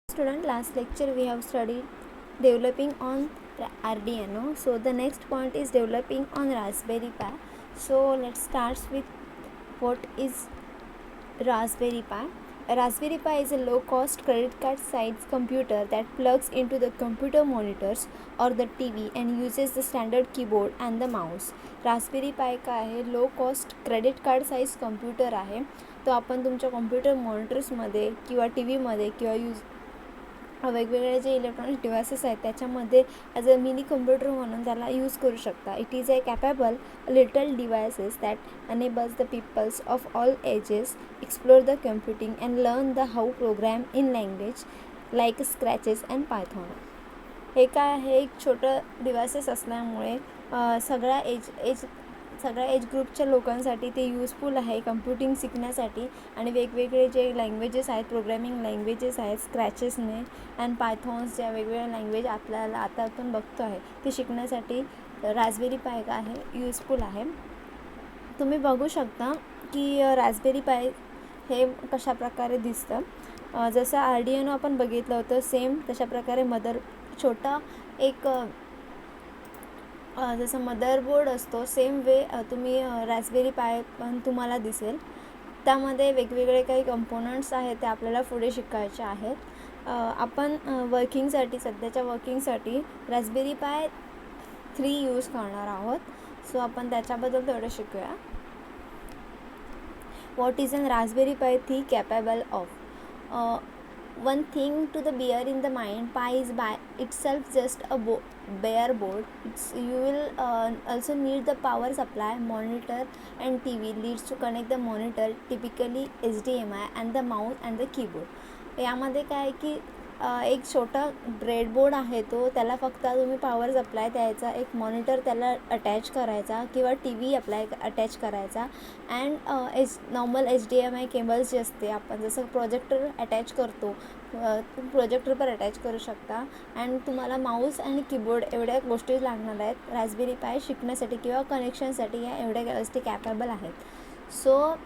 Student, last lecture we have studied developing on Arduino. So the next point is developing on Raspberry Pi. So let's start with what is Raspberry Pi. A Raspberry Pi is a low-cost credit card-sized computer that plugs into the computer monitors or the TV and uses the standard keyboard and the mouse. Raspberry पाय काय आहे, low cost credit card size computer आहे. तो आपण तुमच्या computer मॉनिटर्समध्ये किंवा T व्हीमध्ये किंवा वेगवेगळे जे इलेक्ट्रॉनिक डिव्हायसेस आहेत त्याच्यामध्ये ॲज अ मिनी कम्प्युटर म्हणून त्याला यूज करू शकता. It is a capable little devices that enables the peoples of all ages explore the computing and learn the how program in language like scratches and Python. हे काय आहे, एक छोटं devices असल्यामुळे सगळ्या एज ग्रुपच्या लोकांसाठी ते यूजफुल आहे कम्प्युटिंग शिकण्यासाठी. आणि वेगवेगळे जे लँग्वेजेस आहेत, प्रोग्रॅमिंग लँग्वेजेस आहेत स्क्रॅचेसने अँड पायथॉन्स, ज्या वेगवेगळ्या लँग्वेज आपल्याला आता आपण बघतो आहे ते शिकण्यासाठी रास्पबेरी पाय काय आहे, यूजफुल आहे. तुम्ही बघू शकता की रास्पबेरी पाय हे कशा प्रकारे दिसतं. जसं आर्डिनो आपण बघितलं होतं सेम तशा प्रकारे छोटा एक जसं मदरबोर्ड असतो सेम वे तुम्ही रास्पबेरी पाय पण तुम्हाला दिसेल. त्यामध्ये वेगवेगळे काही कंपोनंट्स आहेत ते आपल्याला पुढे शिकायचे आहेत. आपण सध्याच्या वर्किंगसाठी रास्पबेरी पाय 3 यूज करणार आहोत. सो आपण त्याच्याबद्दल थोडं शिकूया. What is a Raspberry Pi 3 capable of? One thing to bear in the mind, Pi is by itself just a bare board. You will also need the power supply, monitor and TV leads to connect the monitor, typically HDMI, and the mouse and the keyboard. यामध्ये काय आहे की एक छोटा breadboard आहे, तो त्याला फक्त तुम्ही पॉवर सप्लाय द्यायचा, एक मॉनिटर त्याला अटॅच करायचा किंवा टी व्ही अटॅच करायचा अँड नॉर्मल HDMI केबल्स जे असते आपण जसं प्रोजेक्टर अटॅच करतो प्रोजेक्टर पर अटॅच करू शकता. अँड तुम्हाला माऊस आणि कीबोर्ड एवढ्या गोष्टी लागणार आहेत रास्पबेरी पाय शिकण्यासाठी किंवा कनेक्शनसाठी. या एवढ्या गोष्टी कॅपेबल आहेत. So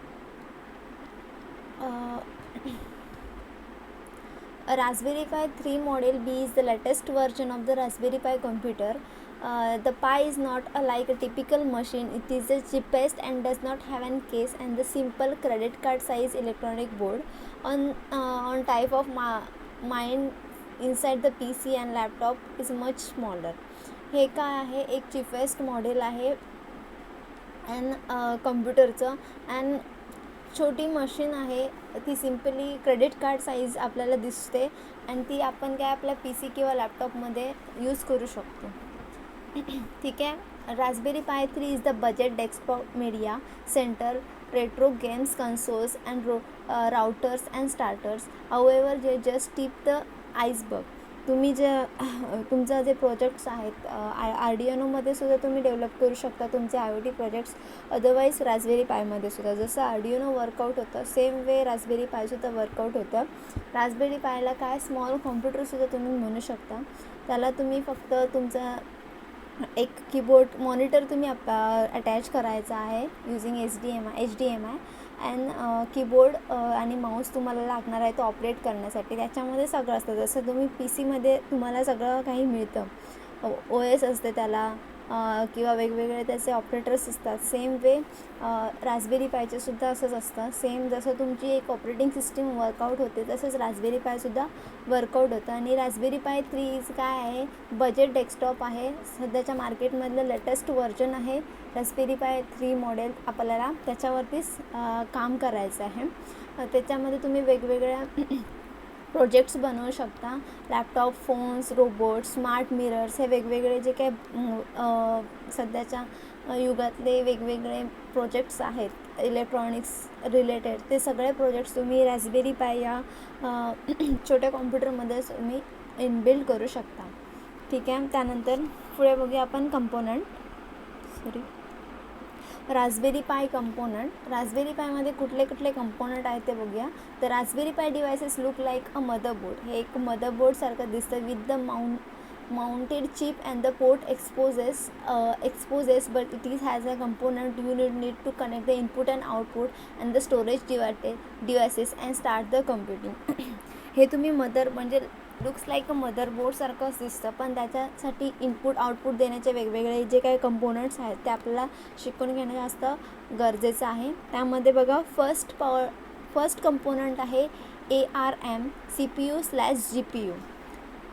a Raspberry Pi 3 Model B is the latest version of the Raspberry Pi computer. The Pi is not like a typical machine. It is the cheapest and does not have an case and the simple credit card size electronic board on type of mind inside the PC and laptop is much smaller. हे काय आहे, एक cheapest model आहे and कम्प्युटरचं and छोटी machine आहे. ती simply credit card size आपल्याला दिसते आणि ती आपण काय आपल्या PC किंवा लॅपटॉपमध्ये यूज करू शकतो. ठीक आहे. Raspberry pi 3 is the budget desktop media centre, retro games consoles and routers and starters. However जे जस्ट टिप द आइसबर्ग. तुम्ही तुमचं जे प्रोजेक्ट्स आहेत आर्डिनोमध्ये सुद्धा तुम्ही डेव्हलप करू शकता तुमचे IoT प्रोजेक्ट्स. अदरवाईज रास्पबेरी पायमध्ये सुद्धा जसं आर्डिनो वर्कआउट होतं सेम वे रास्पबेरी पायसुद्धा वर्कआउट होतं. रास्पबेरी पायला काय स्मॉल कॉम्प्युटरसुद्धा तुम्ही म्हणू शकता. त्याला तुम्ही फक्त तुमचा एक कीबोर्ड मॉनिटर तुम्ही अटॅच करायचा आहे युजिंग HDMI अँड कीबोर्ड आणि माऊस तुम्हाला लागणार आहे तो ऑपरेट करण्यासाठी. त्याच्यामध्ये सगळं असतं जसं तुम्ही PCमध्ये तुम्हाला सगळं काही मिळतं. OS असते त्याला किंवा वेगवेगळे त्याचे ऑपरेटर्स असतात. सेम वे रास्पबेरी पायचेसुद्धा असंच असतं. सेम जसं तुमची एक ऑपरेटिंग सिस्टीम वर्कआउट होते तसंच रास्पबेरी पायसुद्धा वर्कआउट होतं. आणि रास्पबेरी पाय 3 काय आहे, बजेट डेस्कटॉप आहे. सध्याच्या मार्केटमधलं लेटेस्ट व्हर्जन आहे रास्पबेरी पाय 3 मॉडेल. आपल्याला त्याच्यावरतीच काम करायचं आहे. त्याच्यामध्ये तुम्ही वेगवेगळ्या प्रोजेक्ट्स बनवू शकता. Laptop, phones, robot, smart mirrors हे वेगवेगळे जे काही सध्याच्या युगातले वेगवेगळे प्रोजेक्ट्स आहेत इलेक्ट्रॉनिक्स रिलेटेड, ते सगळे प्रोजेक्ट्स तुम्ही रास्पबेरी पाय या छोट्या कॉम्प्युटरमध्ये तुम्ही इनबिल्ड करू शकता. ठीक आहे. त्यानंतर पुढे बघूया आपण रास्पबेरी पाय कंपोनंट. रास्पबेरी पायमध्ये कुठले कंपोनंट आहेत ते बघूया. तर रास्पबेरी पाय devices look like a motherboard. हे एक मदरबोर्डसारखं दिसतं with the mounted chip and the port exposes but it has a component you need to connect the input and output and the storage devices and start the computing. हे तुम्ही म्हणजे looks like a मदरबोर्डसारखंच दिसतं, पण त्याच्यासाठी input output देण्याचे वेगवेगळे जे काही कंपोनंट्स आहेत ते आपल्याला शिकून घेणं जास्त गरजेचं आहे. त्यामध्ये बघा फर्स्ट कंपोनंट आहे ARM CPU/GPU.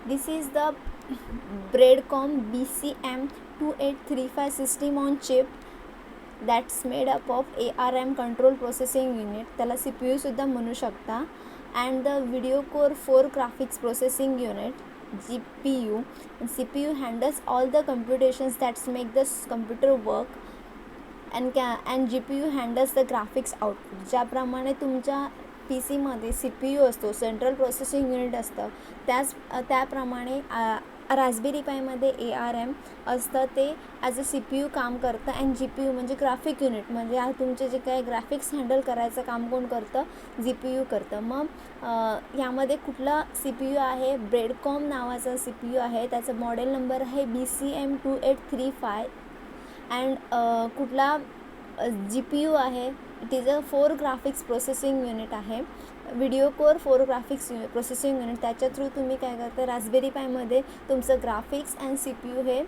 This is the Broadcom BCM2835 system on chip that's made up of ARM control processing unit, त्याला CPU सुद्धा म्हणू शकता, and the video core 4 graphics processing unit GPU. and CPU handles all the computations that make the computer work, and GPU handles the graphics output. ज्याप्रमाणे तुमच्या PCमध्ये CPU असतो, central processing unit असतं, त्याप्रमाणे Raspberry पायमध्ये ARM असतं, ते as a CPU काम करतं. And GPU म्हणजे ग्राफिक युनिट, म्हणजे तुमचे जे काही ग्राफिक्स हँडल करायचं काम कोण करतं, GPU करतं. मग यामध्ये कुठला CPU आहे, ब्रॉडकॉम नावाचा CPU आहे, त्याचा मॉडेल नंबर आहे BCM2835. अँड कुठला GPU आहे, it is a 4 graphics processing unit video, व्हिडिओ कोर 4 ग्राफिक्स प्रोसेसिंग युनिट. त्याच्या थ्रू तुम्ही काय करता, रास्पबेरी पायमध्ये तुमचं ग्राफिक्स अँड CPU हे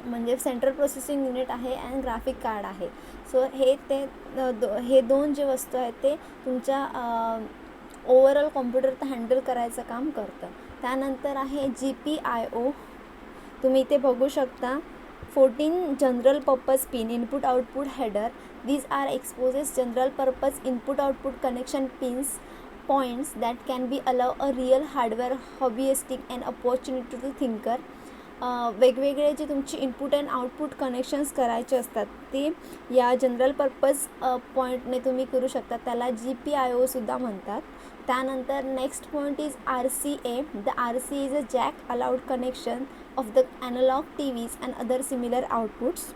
म्हणजे सेंट्रल प्रोसेसिंग युनिट आहे अँड ग्राफिक कार्ड आहे. सो हे दोन जे वस्तू आहेत ते तुमच्या ओव्हरऑल कॉम्प्युटर हँडल करायचं काम करतं. त्यानंतर आहे GPIO. तुम्ही इथे बघू शकता 14 general purpose pin, input output header. These are exposes general purpose input output connection pins points that can be allow a real hardware hobbyistic and opportunity to thinker. वेगवेगळे जे तुमचे इनपुट अँड आउटपुट कनेक्शन्स करायचे असतात ते या general purpose पॉईंटने तुम्ही करू शकता, त्याला GPIO सुद्धा म्हणतात. त्यानंतर next point is RCA. The RCA is a jack allowed connection of the analog TVs and other similar outputs.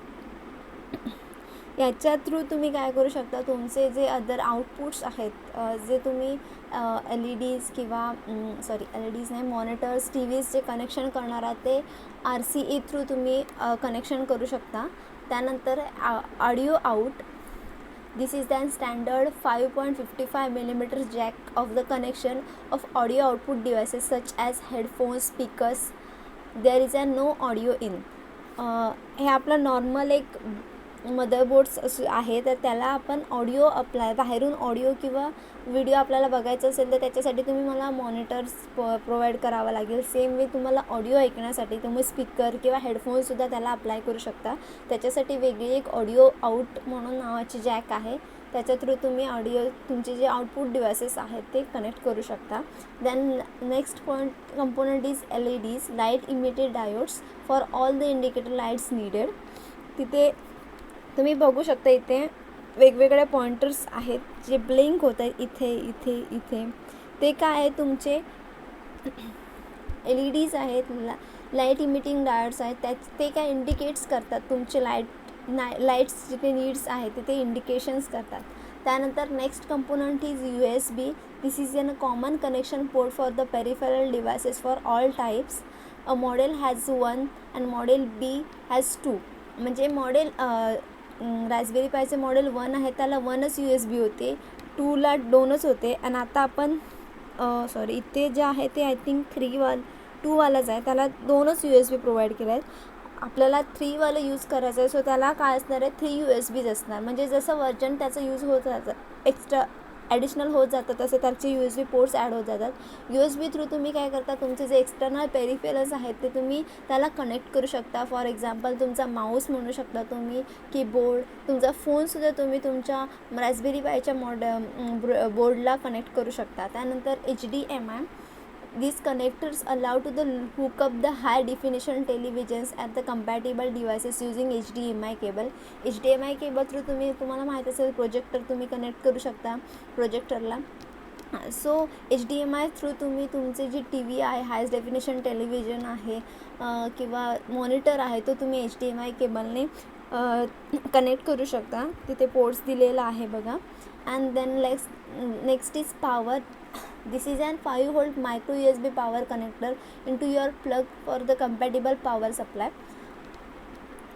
याच्या थ्रू तुम्ही काय करू शकता, तुमचे जे अदर आउटपुट्स आहेत, जे तुम्ही LEDs किंवा LEDs नाही, मॉनिटर्स, TVs जे कनेक्शन करणार आहात ते RCA थ्रू तुम्ही कनेक्शन करू शकता. त्यानंतर audio out. This is then standard 5.55 mm jack of the connection of audio output devices such as headphones, speakers. There is a no audio in. हे आपलं नॉर्मल एक मदरबोर्ड्स आहे, तर त्याला आपण ऑडिओ बाहेरून ऑडिओ किंवा व्हिडिओ आपल्याला बघायचं असेल तर त्याच्यासाठी तुम्ही मला मॉनिटर्स प्रोव्हाइड करावं लागेल. सेम वे तुम्हाला ऑडिओ ऐकण्यासाठी तुम्ही स्पीकर किंवा हेडफोन्ससुद्धा त्याला अप्लाय करू शकता. त्याच्यासाठी वेगळी एक ऑडिओ आउट म्हणून नावाची जॅक आहे, त्याच्या थ्रू तुम्ही तुमचे जे आउटपुट डिव्हायसेस आहेत ते कनेक्ट करू शकता. Then next point component is LEDs, light emitted diodes for all the indicator lights needed. तिथे तुम्ही बघू शकता इथे वेगवेगळे पॉइंटर्स आहेत जे ब्लिंक होत आहेत इथे इथे इथे. ते काय आहे, तुमचे LEDs आहेत, लाईट इमिटिंग डायोड्स आहेत, ते काय इंडिकेट्स करतात तुमचे लाईट्स जिथे नीड्स आहेत तिथे इंडिकेशन्स करतात. त्यानंतर next component is USB. This is a common connection port for the peripheral devices for all types. A model has 1 and model B has 2. म्हणजे मॉडेल रास्पबेरी पायचे मॉडेल 1 आहे त्याला 1च USB होते, 2ला 2च होते. आणि आता आपण इथे जे आहे ते आय थिंक 2वालाच आहे, त्याला 2च USB प्रोव्हाइड केले आहेत. आपल्याला 3वाला यूज करायचं आहे, सो त्याला काय असणार आहे, 3 USBs असणार. म्हणजे जसं वर्जन त्याचं यूज होत जातं, एक्स्ट्रा ॲडिशनल होत जातं, तसे त्याचे USB पोर्ट्स ॲड होत जातात. USB थ्रू तुम्ही काय करता, तुमचे जे एक्सटर्नल पेरिफेरल्स आहेत ते तुम्ही त्याला कनेक्ट करू शकता. फॉर एक्झाम्पल तुमचा माऊस म्हणू शकता तुम्ही, कीबोर्ड, तुमचा फोनसुद्धा तुम्ही तुमच्या रास्पबेरी पायच्या बोर्डला कनेक्ट करू शकता. त्यानंतर HDMI. These connectors allow to hook up the high definition televisions at the compatible devices using HDMI cable. HDMI cable through तुम्हाला माहीत असेल प्रोजेक्टर तुम्ही कनेक्ट करू शकता प्रोजेक्टरला. सो HDMI थ्रू तुम्ही तुमचे जी TV आहे, हायस्ट डेफिनेशन टेलिव्हिजन आहे किंवा मॉनिटर आहे, तो तुम्ही HDMI केबलने कनेक्ट करू शकता. तिथे पोर्ट्स दिलेला आहे बघा. And then next is power. This is an 5V micro USB power connector into your plug for the compatible power supply.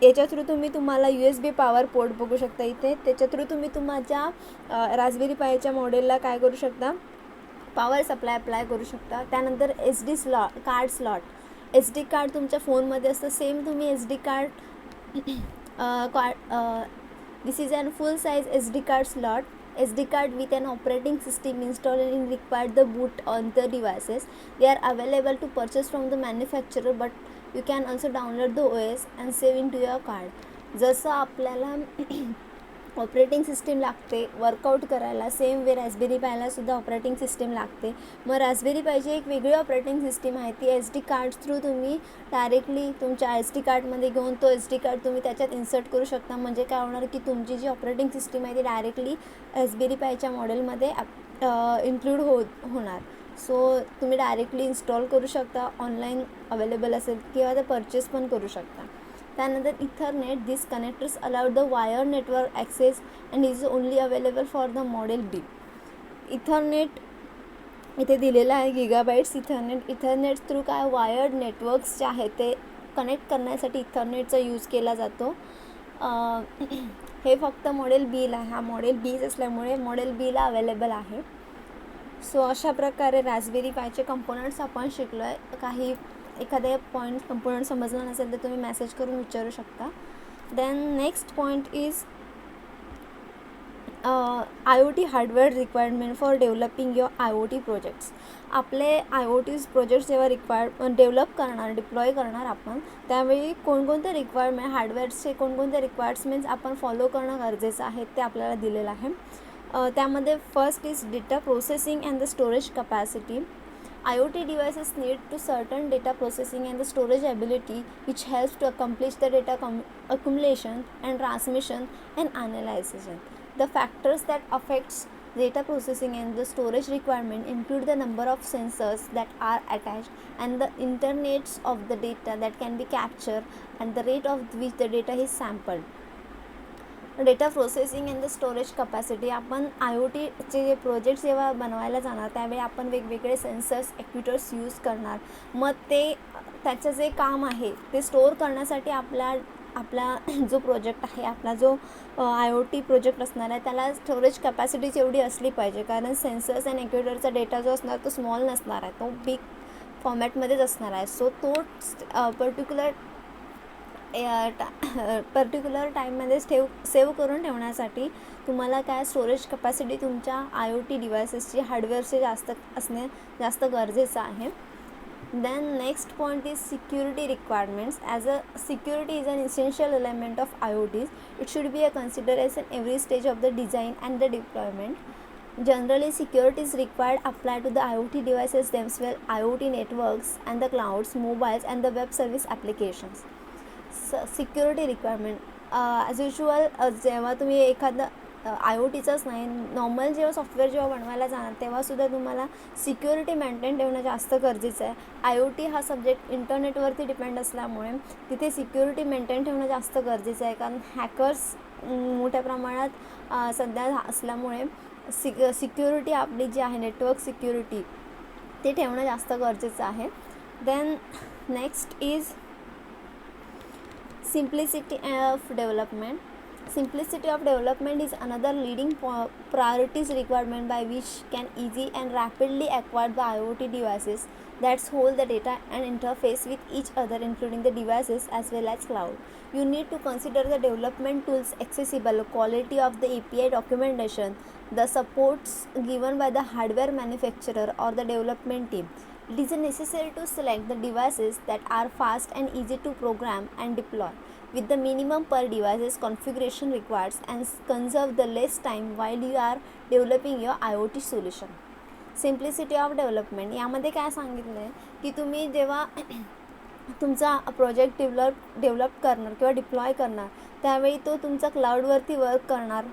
याच्या थ्रू तुम्हाला USB पॉवर पोर्ट बघू शकता इथे. त्याच्या थ्रू तुम्ही तुमच्या रास्पबेरी पायच्या मॉडेलला काय करू शकता, पॉवर सप्लाय अप्लाय करू शकता. त्यानंतर SD card slot. SD card तुमच्या फोनमध्ये असतं. सेम तुम्ही SD card this is an full size SD card slot. SD card with an operating system installed and required the boot on the devices. They are available to purchase from the manufacturer, but you can also download the OS and save into your card. जसं आपल्याला operating system लागते workout करायला, same way raspberry पायलासुद्धा operating system लागते. मग Raspberry पायची एक वेगळी operating system आहे. ती SD कार्ड थ्रू तुम्ही डायरेक्टली तुमच्या SD कार्डमध्ये घेऊन तो SD कार्ड तुम्ही त्याच्यात इन्सर्ट करू शकता. म्हणजे काय होणार की तुमची जी ऑपरेटिंग सिस्टीम आहे ती डायरेक्टली रास्पबेरी पायच्या मॉडेलमध्ये इन्क्लूड होणार. सो तुम्ही डायरेक्टली इन्स्टॉल करू शकता. ऑनलाईन अवेलेबल असेल किंवा ते परचेस पण करू शकता. त्यानंतर Ethernet. This connectors allowed the wire network access and is only available for the model B. Ethernet इथे दिलेलं आहे गिगाबाईट्स इथरनेट. इथरनेट थ्रू काय वायर्ड नेटवर्क्स जे आहे ते कनेक्ट करण्यासाठी इथरनेटचा यूज केला जातो. हे फक्त मॉडेल Bला आहे. हा मॉडेल B असल्यामुळे मॉडेल Bला अवेलेबल आहे. सो अशा प्रकारे रास्पबेरी पायचे कंपोनंट्स आपण शिकलो आहे. काही एखादे पॉईंट कंपोनंट समजला नसेल तर तुम्ही मेसेज करून विचारू शकता. Then next point is IoT hardware requirement for developing your IoT projects. आपले IoT प्रोजेक्ट्स जेव्हा डेव्हलप करणार डिप्लॉय करणार आपण त्यावेळी कोणकोणते रिक्वायरमेंट हार्डवेअर्सचे कोणकोणते रिक्वायरमेंट्स आपण फॉलो करणं गरजेचं आहे ते आपल्याला दिलेलं आहे. त्यामध्ये first is data processing and the storage capacity. IoT devices need to certain data processing and the storage ability which helps to accomplish the data accumulation and transmission and analysis. The factors that affects data processing and the storage requirement include the number of sensors that are attached and the internets of the data that can be captured and the rate of which the data is sampled. Data processing and the storage capacity. आपण IoTचे जे projects जेव्हा बनवायला जाणार त्यावेळी आपण वेगवेगळे sensors ॲक्ट्युएटर्स use करणार. मग त्याचं जे काम आहे ते स्टोअर करण्यासाठी आपला जो प्रोजेक्ट आहे आपला जो IoT प्रोजेक्ट असणार आहे त्याला स्टोरेज कपॅसिटीच एवढी असली पाहिजे. कारण सेन्सर्स अँड ॲक्ट्युएटरचा डेटा जो असणार तो स्मॉल नसणार आहे, तो बिग फॉर्मॅटमध्येच असणार आहे. सो तो पर्टिक्युलर टाईममध्ये सेव्ह करून ठेवण्यासाठी तुम्हाला काय स्टोरेज कपॅसिटी तुमच्या IoT डिव्हायसेसची हार्डवेअरचे असणे जास्त गरजेचं आहे. Then next point is security requirements. As a security is an essential element of IoTs. It should be a consider as an every stage of the design and the deployment. Generally, security is required apply to the IoT devices themselves, IoT networks and the clouds, mobiles and the web service applications. Security requirement as usual जेव्हा तुम्ही एखादं IoTचंच नाही normal जेव्हा software जेव्हा बनवायला जाणार तेव्हासुद्धा तुम्हाला सिक्युरिटी मेंटेन ठेवणं जास्त गरजेचं आहे. IoT हा सब्जेक्ट इंटरनेटवरती डिपेंड असल्यामुळे तिथे सिक्युरिटी मेंटेन ठेवणं जास्त गरजेचं आहे. कारण हॅकर्स मोठ्या प्रमाणात सध्या असल्यामुळे सिक्युरिटी आपली जी आहे नेटवर्क सिक्युरिटी ते ठेवणं जास्त गरजेचं आहे. Then next is simplicity of development. Simplicity of development is another leading priorities requirement by which can easy and rapidly acquire the IoT devices that hold the data and interface with each other including the devices as well as cloud. You need to consider the development tools accessible, quality of the API documentation, the supports given by the hardware manufacturer or the development team. It is necessary to select the devices that are fast and easy to program and deploy with the minimum per devices configuration required and conserve the less time while you are developing your IoT solution. Simplicity of development यामध्ये काय सांगितलं आहे की तुम्ही जेव्हा तुमचा project develop करणार किंवा डिप्लॉय करणार त्यावेळी तो तुमचा क्लाउडवरती वर्क करणार.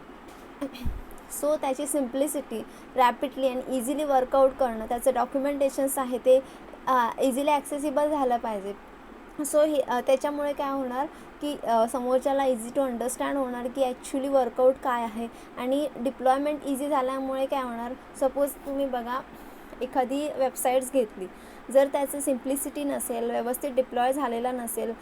सो त्याची सिम्प्लिसिटी रॅपिडली आणि इझिली वर्कआउट करणं त्याचं डॉक्युमेंटेशन्स आहे ते इझिली ॲक्सेसिबल झालं पाहिजे. सो त्याच्यामुळे काय होणार की समोरच्याला इझी टू अंडरस्टँड होणार की ॲक्च्युली वर्कआउट काय आहे आणि डिप्लॉयमेंट इझी झाल्यामुळे काय होणार. सपोज तुम्ही बघा एखादी वेबसाईट्स घेतली जर त्याचं सिम्प्लिसिटी नसेल व्यवस्थित डिप्लॉय झालेला नसेल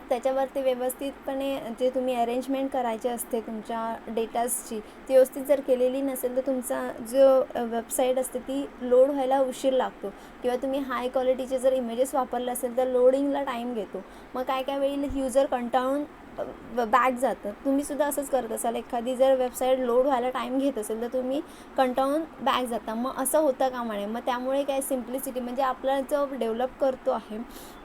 त्याच्यावरती व्यवस्थितपणे जे तुम्ही अरेंजमेंट करायची असते तुमच्या डेटाजची ती व्यवस्थित जर केलेली नसेल तर तुमचा जो वेबसाईट असते ती लोड व्हायला उशीर लागतो, किंवा तुम्ही हाय क्वालिटीचे जर इमेजेस वापरले असेल तर लोडिंगला टाईम घेतो. मग काय वेळी युजर कंटाळून बॅक जातं. तुम्हीसुद्धा असंच करत असाल, एखादी जर वेबसाईट लोड व्हायला टाईम घेत असेल तर तुम्ही कंटाळून बॅक जाता. मग असं होतं कामा नये. मग त्यामुळे काय सिम्प्लिसिटी म्हणजे आपला जो डेव्हलप करतो आहे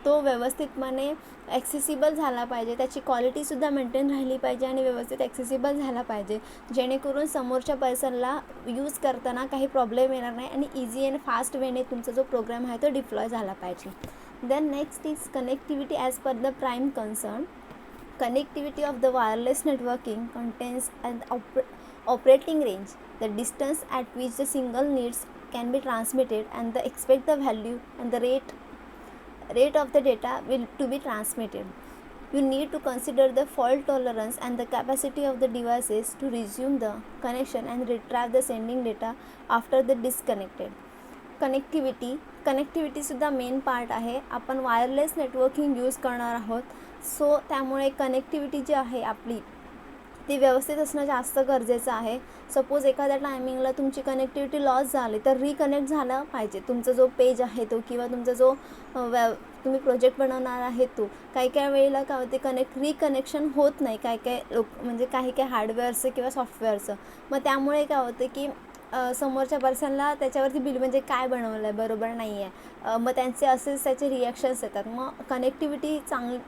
तो व्यवस्थितपणे ॲक्सेसिबल झाला पाहिजे, त्याची क्वालिटीसुद्धा मेंटेन राहिली पाहिजे आणि व्यवस्थित ॲक्सेसिबल झाला पाहिजे, जेणेकरून समोरच्या पर्सनला यूज करताना काही प्रॉब्लेम येणार नाही आणि इझी अँड फास्ट वेने तुमचा जो प्रोग्राम आहे तो डिप्लॉय झाला पाहिजे. Then next is connectivity as per the prime concern. Connectivity of the wireless networking contains an operating range, the distance at which the signal needs can be transmitted, and the expected value and the rate of the data will to be transmitted. You need to consider the fault tolerance and the capacity of the devices to resume the connection and retrieve the sending data after the disconnected. कनेक्टिव्हिटीसुद्धा main part आहे. आपण wireless networking use करणार आहोत, so त्यामुळे connectivity जी आहे आपली ती व्यवस्थित असणं जास्त गरजेचं आहे. सपोज एखाद्या टायमिंगला तुमची कनेक्टिव्हिटी लॉस झाली तर रिकनेक्ट झालं पाहिजे तुमचा जो पेज आहे तो, किंवा तुमचा जो तुम्ही प्रोजेक्ट बनवणार आहे तो. काही वेळेला काय होते रिकनेक्शन होत नाही काही म्हणजे काही हार्डवेअरचं किंवा सॉफ्टवेअरचं. मग त्यामुळे काय होतं की समोरच्या पर्सनला त्याच्यावरती बिल म्हणजे काय बनवलं आहे बरोबर नाही आहे, मग त्याचे रिॲक्शन्स येतात. मग कनेक्टिव्हिटी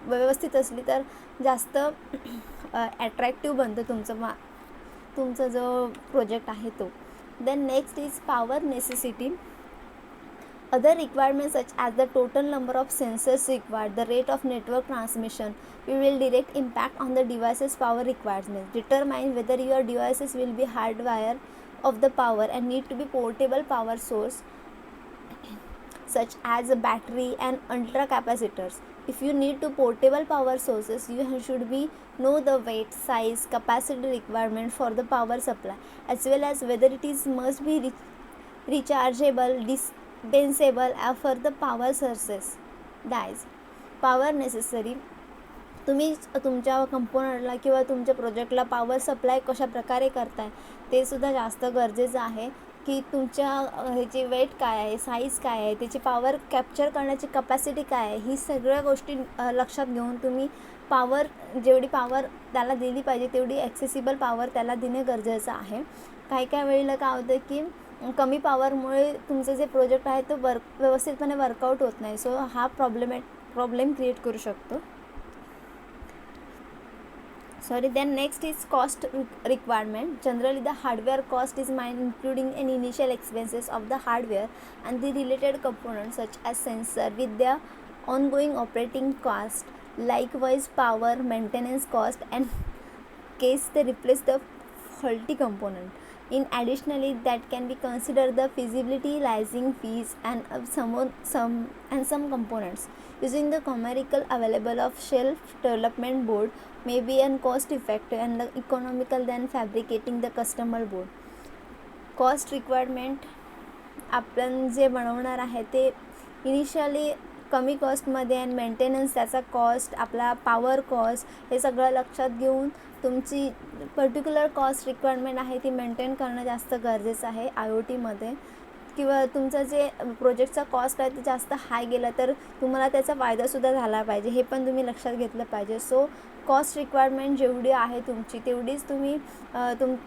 व्यवस्थित असली तर जास्त ॲट्रॅक्टिव्ह बनतं तुमचा जो प्रोजेक्ट आहे तो. Then next is power necessity. Other requirements such as the total number of sensors required, the rate of network transmission, will direct impact on the device's power requirements. Determine whether your devices will be hardwired of the power and need to be portable power source such as a battery and ultra capacitors. If you need to portable power sources, you should know the weight, size, capacity requirement for the power supply, as well as whether it must be rechargeable, dispensable for the power sources. Dies. Power necessary. तुम्ही तुमच्या कंपोनंटला किंवा तुमच्या प्रोजेक्टला power supply कशा प्रकारे करताय ते सुद्धा जास्त गरजेचं आहे, की तुमच्या ह्याची वेट काय आहे, साईज काय आहे, त्याची पॉवर कॅप्चर करण्याची कपॅसिटी काय आहे, ही सगळ्या गोष्टी लक्षात घेऊन तुम्ही जेवढी पॉवर त्याला दिली पाहिजे तेवढी ॲक्सेसिबल पॉवर त्याला देणे गरजेचं आहे. काही वेळेला काय होतं की कमी पॉवरमुळे तुमचं जे प्रोजेक्ट आहे तो व्यवस्थितपणे वर्कआउट होत नाही, सो हा प्रॉब्लेम क्रिएट करू शकतो. Then next is cost requirement. Generally the hardware cost is including an initial expenses of the hardware and the related components such as sensor with their ongoing operating cost. Likewise power, maintenance cost, and case they replace the faulty component. In additionally that can be considered the feasibility, licensing fees, and some components. Using the commercial available of shelf development board may be an cost effective and economical than fabricating the customer board. Cost requirement आपण जे बनवणार आहे ते initially कमी कॉस्टमध्ये आणि maintenance त्याचा cost, आपला पॉवर कॉस्ट हे सगळं लक्षात घेऊन तुमची पर्टिक्युलर कॉस्ट रिक्वायरमेंट आहे ती मेंटेन करणं जास्त गरजेचं आहे IoTमध्ये. किंवा तुमचं जे प्रोजेक्टचा कॉस्ट आहे ते जास्त हाय गेला तर तुम्हाला त्याचा फायदासुद्धा झाला पाहिजे, हे पण तुम्ही लक्षात घेतलं पाहिजे. सो कॉस्ट रिक्वायरमेंट जेवढी आहे तुमची तेवढीच तुम्ही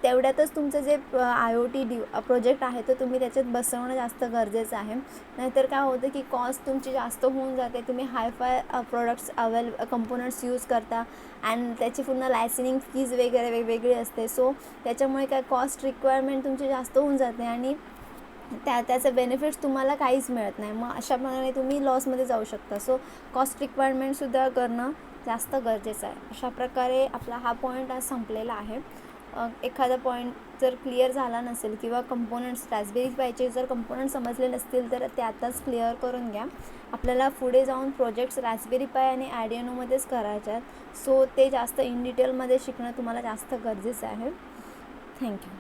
तेवढ्यातच तुमचं जे IoT प्रोजेक्ट आहे तो तुम्ही त्याच्यात बसवणं जास्त गरजेचं आहे. नाहीतर काय होतं की कॉस्ट तुमची जास्त होऊन जाते, तुम्ही हायफाय प्रोडक्ट्स कंपोनंट्स यूज करता आणि त्याची पुन्हा लायसनिंग फीज वगैरे वेगवेगळी असते. सो त्याच्यामुळे काय कॉस्ट रिक्वायरमेंट तुमची जास्त होऊन जाते आणि त्याचे बेनिफिट्स तुम्हाला काहीच मिळत नाही. मग अशा प्रकारे तुम्ही लॉसमध्ये जाऊ शकता. सो कॉस्ट रिक्वायरमेंटसुद्धा करणं जास्त गरजेचं आहे. अशा प्रकारे आपला हा पॉईंट आज संपलेला आहे. एखादा पॉईंट जर क्लिअर झाला नसेल किंवा कंपोनंट्स रास्पबेरी पायचे जर कंपोनंट समजले नसतील तर ते आताच क्लिअर करून घ्या. आपल्याला पुढे जाऊन प्रोजेक्ट्स रास्पबेरी पाय आणि आर्डिनो करायचे आहेत. सो ते जास्त इन डिटेलमध्ये शिकणं तुम्हाला जास्त गरजेचं आहे. थँक्यू.